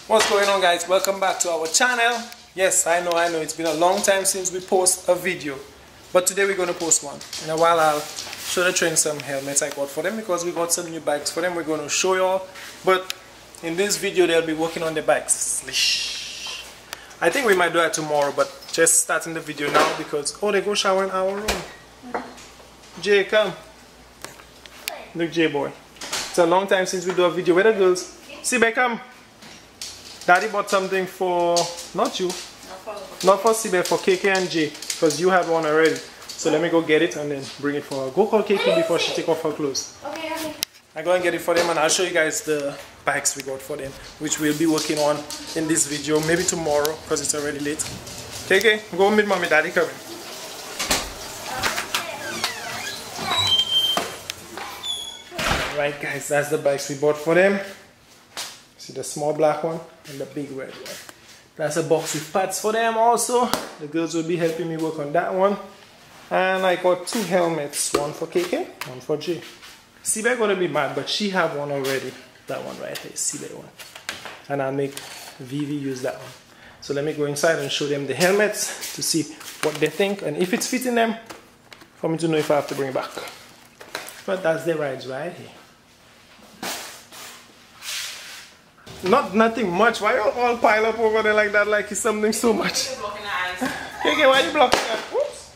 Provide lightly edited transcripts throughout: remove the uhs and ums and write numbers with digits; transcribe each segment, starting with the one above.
What's going on, guys? Welcome back to our channel. Yes, I know it's been a long time since we post a video, but today we're going to post one. In a while I'll show the train some helmets I got for them because we got some new bikes for them. We're going to show you all, but in this video they'll be working on the bikes. I think we might do that tomorrow, but just starting the video now because they go shower in our room. Jay, come. Look, Jay boy. It's a long time since we do a video. Where the girls? See, come. Daddy bought something for, not you, not for Sibe, for KK and Jay, because you have one already. So let me go get it and then bring it for her. Go call KK before she take off her clothes. Okay. I go and get it for them and I'll show you guys the bikes we got for them, which we'll be working on in this video, maybe tomorrow, because it's already late. KK, go meet mommy, daddy coming. Alright guys, that's the bikes we bought for them. See the small black one and the big red one. That's a box with pads for them also. The girls will be helping me work on that one. And I got 2 helmets, one for KK, one for Jay. Sibe gonna be mad, but she have one already. That one right here, Sibe one. And I'll make Vivi use that one. So let me go inside and show them the helmets to see what they think and if it's fitting them, for me to know if I have to bring it back. But that's the rides right here. Nothing much. Why you all pile up over there like that, like it's something so much? Okay, why you blocking that? Oops.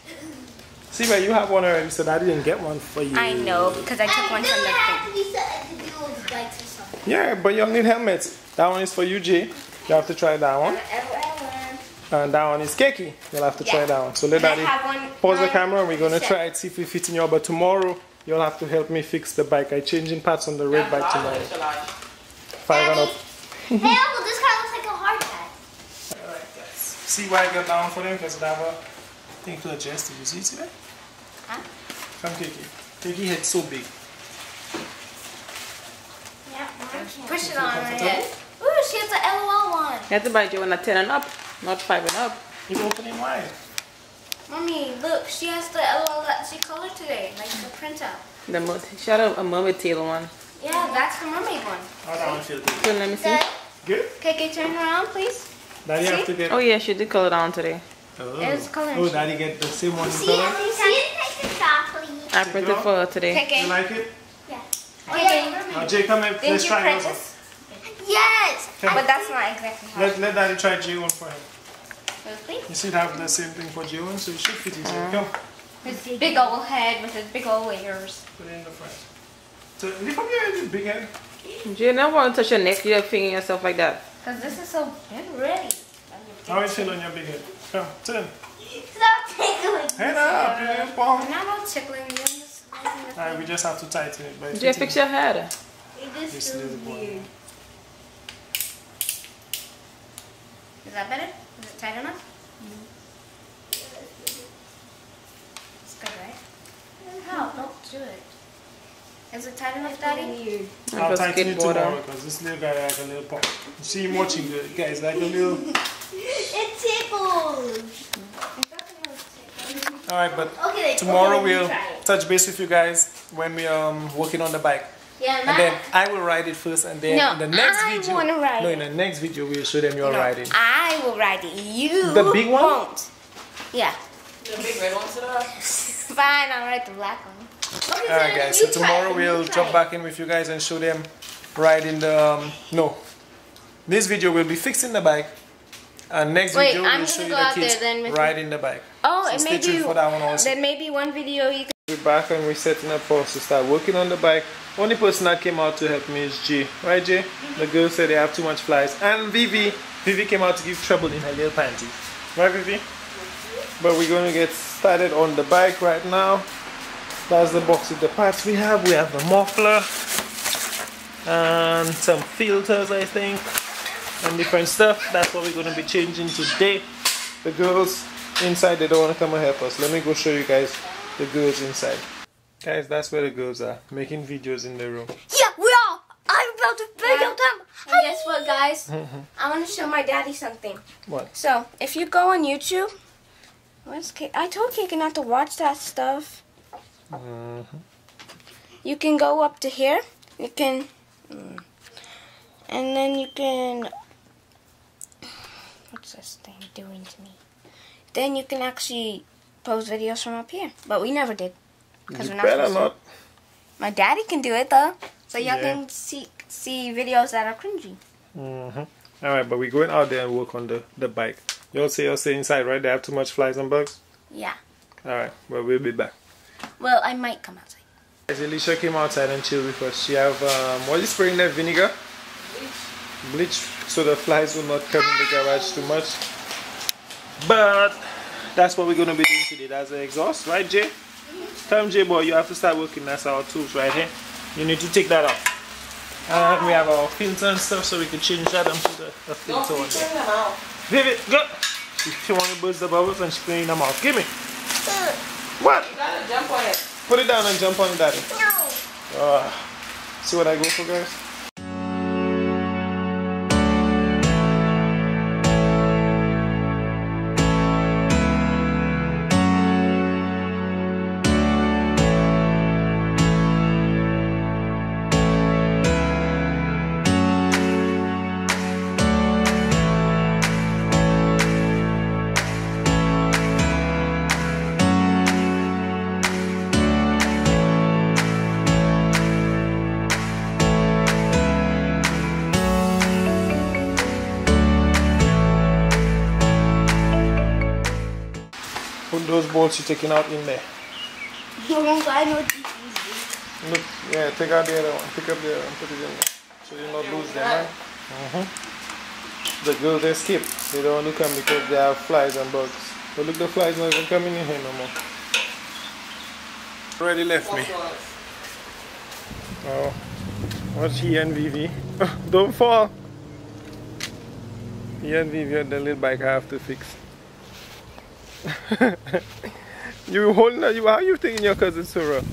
See, but you have one already, so I didn't get one for you. I know, because I took one from the thing. Yeah, but you'll need helmets. That one is for you, Jay. You have to try that one. And that one is Keki. You'll have to try that one. So let Daddy pause the camera and we're going to try it, see if it fits in you. But tomorrow, you'll have to help me fix the bike. I'm changing parts on the red bike tomorrow. 5 Hey Uncle, this car looks like a hard hat. Alright guys. See why I got down for them? Because I have a thing to adjust. Did you see it today? Huh? Come Kiki. Kiki head so big. Yeah, push it on her head. Ooh, she has the LOL one. You have to buy you one at 10 and up, not 5 and up. It's opening wide. Mommy, look, she has the LOL that she colored today, like the printout. She had a mermaid tail one. Yeah, that's the mermaid one. How that one feel good? So let me see. Good? KK, turn around, please. Daddy have to get... Oh yeah, she did color down today. Oh, it's colored. Oh, Daddy get the same one in See color? it? I printed for her today. KK. You like it? Yeah. Okay. Jay, come and let's try yours. Yes! Okay. But that's not exactly how. Let Daddy try J1 for him. Please? You should have the same thing for J1, so it should fit easier. Come. His big old head with his big old ears. Put it in the front. So, lift up your head, big head. You don't want to touch your neck, you're fingering yourself like that. Because this is so ready. How you feel on your big head? Come, turn. Stop tickling. Head up, your I'm palm. not all tickling you. I'm just Alright, we just have to tighten it. But Did you fix your head? this little boy. Is that better? Is it tight enough? It's good, right? How? Don't do it. Is it tight enough, Daddy? I'll tighten it tomorrow because this little guy has a little pop. You see him watching the guys like a little... It tickles. Alright, but tomorrow we'll touch base with you guys when we working on the bike. Yeah, and then I will ride it first, and then in the next video, in the next video we'll show them your riding. I will ride it. You the big one won't. Yeah. The big red ones that are. Fine, I'll ride the black one. Okay, alright guys, so tomorrow we'll jump back in with you guys and show them riding the this video will be fixing the bike, and next video we'll show you the kids riding the bike. Oh, so and stay tuned for that one also. Then maybe one video you can... We're back and we're setting up for us to start working on the bike. Only person that came out to help me is Jay. Right, Jay? The girls said they have too much flies. And Vivi came out to give trouble in her little panties. Right, Vivi? But we're going to get started on the bike right now. That's the box with the parts we have. We have the muffler and some filters, I think, and different stuff. That's what we're going to be changing today. The girls inside, they don't want to come and help us. Let me go show you guys the girls inside. Guys, that's where the girls are, making videos in the room. Yeah, we are! I'm about to video them! And guess what, guys? I want to show my daddy something. What? So, if you go on YouTube, I told Kiki not to watch that stuff. You can go up to here. You can... and then you can What's this thing doing to me? Then you can actually post videos from up here. But we never did. Because we're not better supposed to. not. My daddy can do it though. So y'all Yeah. can see videos that are cringy. Alright, but we're going out there and work on the bike. You'll stay inside, right? They have too much flies and bugs? Yeah. Alright, well, we'll be back. Well, I might come outside. Guys, Alicia came outside and chilled with us. She have, what is spraying there? Vinegar? Bleach. So the flies will not come in the garage too much. But that's what we're going to be doing today. That's the exhaust, right, Jay? Tell him, Jay boy, you have to start working. That's our tools right here. You need to take that off. And we have our filter and stuff, so we can change that and put a filter on there. Vivi, go! She want to burst the bubbles and she's putting them out. Give me. What? You gotta jump on it. Put it down and jump on it, Daddy. No. See what I go for, guys? Put those bolts you're taking out in there. I know these. Look, yeah, take out the other one. Pick up the other one, put it in there. So you not lose them, right? The girls, they skip. They don't want to come because they have flies and bugs. But look, the flies not even coming in here no more. Already left me. Oh, what's he and Vivi? Don't fall. He and Vivi on the little bike I have to fix. You holding that? How are you taking your cousin so rough?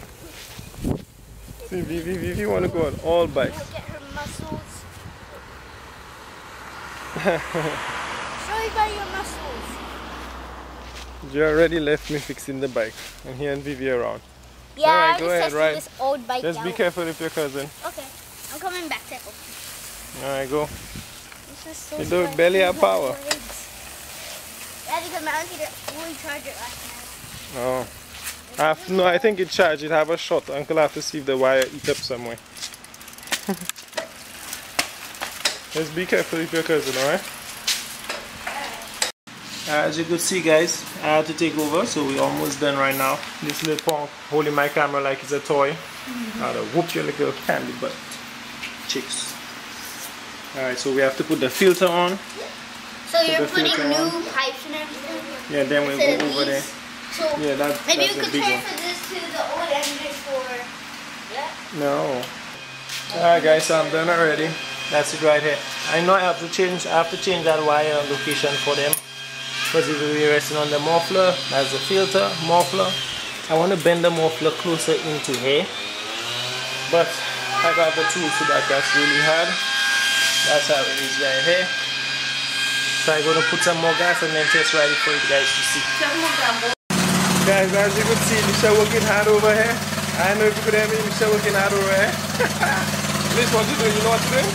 See, Vivi want to go on all bikes. Look at her muscles. Show you by your muscles. You already left me fixing the bike, and he and Vivi around. Yeah, Alright, I go just ahead, tested ride. this old bike Just be out. careful with your cousin. Okay, I'm coming back, Teco. Alright, go. This is so You don't slow. barely have power. Daddy, because I wanted to fully charge it last night. Oh. No, I think it charged. It have a shot. Uncle have to see if the wire eat up somewhere. Just be careful with your cousin, alright? As you could see, guys, I had to take over, so we're almost done right now. This little punk holding my camera like it's a toy. I'll whoop your little candy butt. Chicks. Alright, so we have to put the filter on. So you're the putting filter new on. pipes and everything? Yeah, then we'll Instead go of over there. these? So Yeah, maybe that's you a could big one. transfer this to the old engine for... Yeah? No. Alright guys, so I'm done already. That's it right here. I know I have to change that wire location for them. Because it will be resting on the muffler. That's the filter, muffler. I want to bend the muffler closer into here. But I got the tools to that. That's really hard. That's how it is right here. So I'm going to put some more gas and then test ride it for you guys to see. Guys, as you could see, Lisha working hard over here. I know if you could hear me, Lisha working hard over here. Lish, what you doing? You know what you're doing?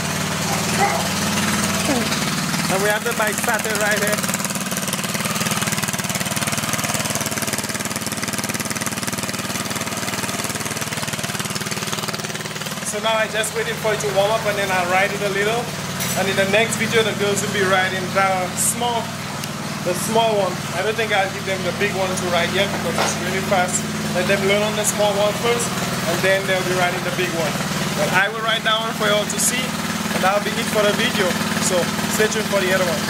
And we have the bike started right here. So now I just waiting for it to warm up and then I'll ride it a little. And in the next video, the girls will be riding the small one. I don't think I'll give them the big one to ride yet because it's really fast. Let them learn on the small one first, and then they'll be riding the big one. But I will ride that one for you all to see, and that'll be it for the video. So stay tuned for the other one.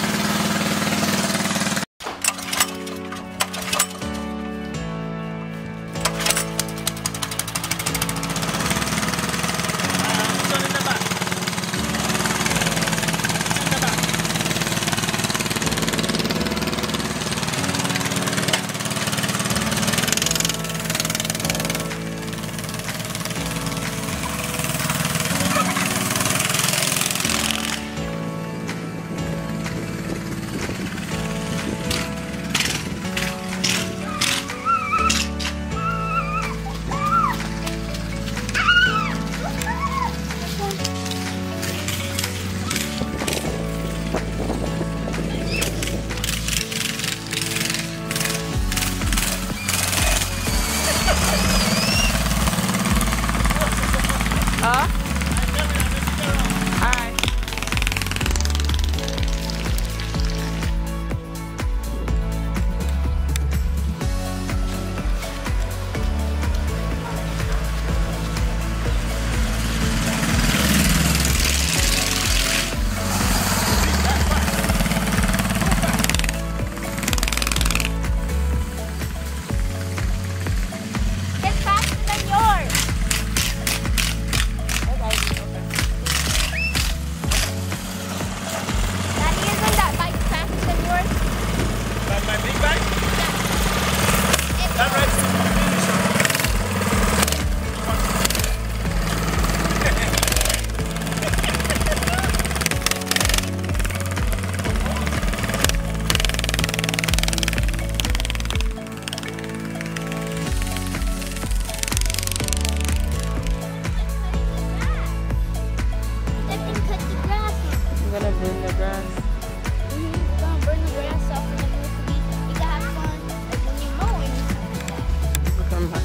Come back.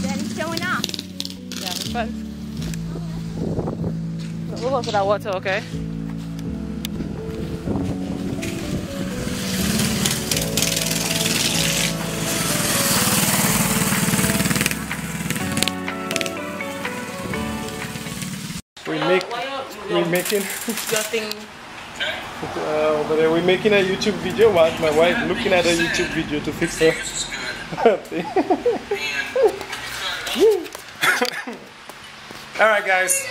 Daddy's showing off. Yeah, it's fun. We'll go for that water, okay? We're making Your thing. but we're making a YouTube video while my wife looking at a YouTube video to fix her thing. Alright guys.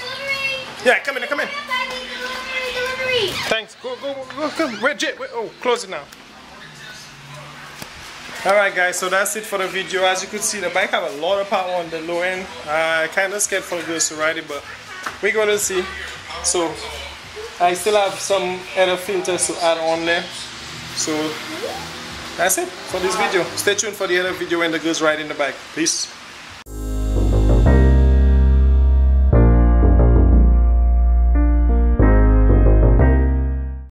Yeah, come in. Delivery. Thanks. Go, come. Wait, Jay. Wait. Oh, close it now. Alright guys, so that's it for the video. As you could see, the bike have a lot of power on the low end. I kind of scared for the girls to ride it, but we're gonna see. So I still have some other filters to add on there. So that's it for this video. Stay tuned for the other video when the girls ride in the bike. Peace.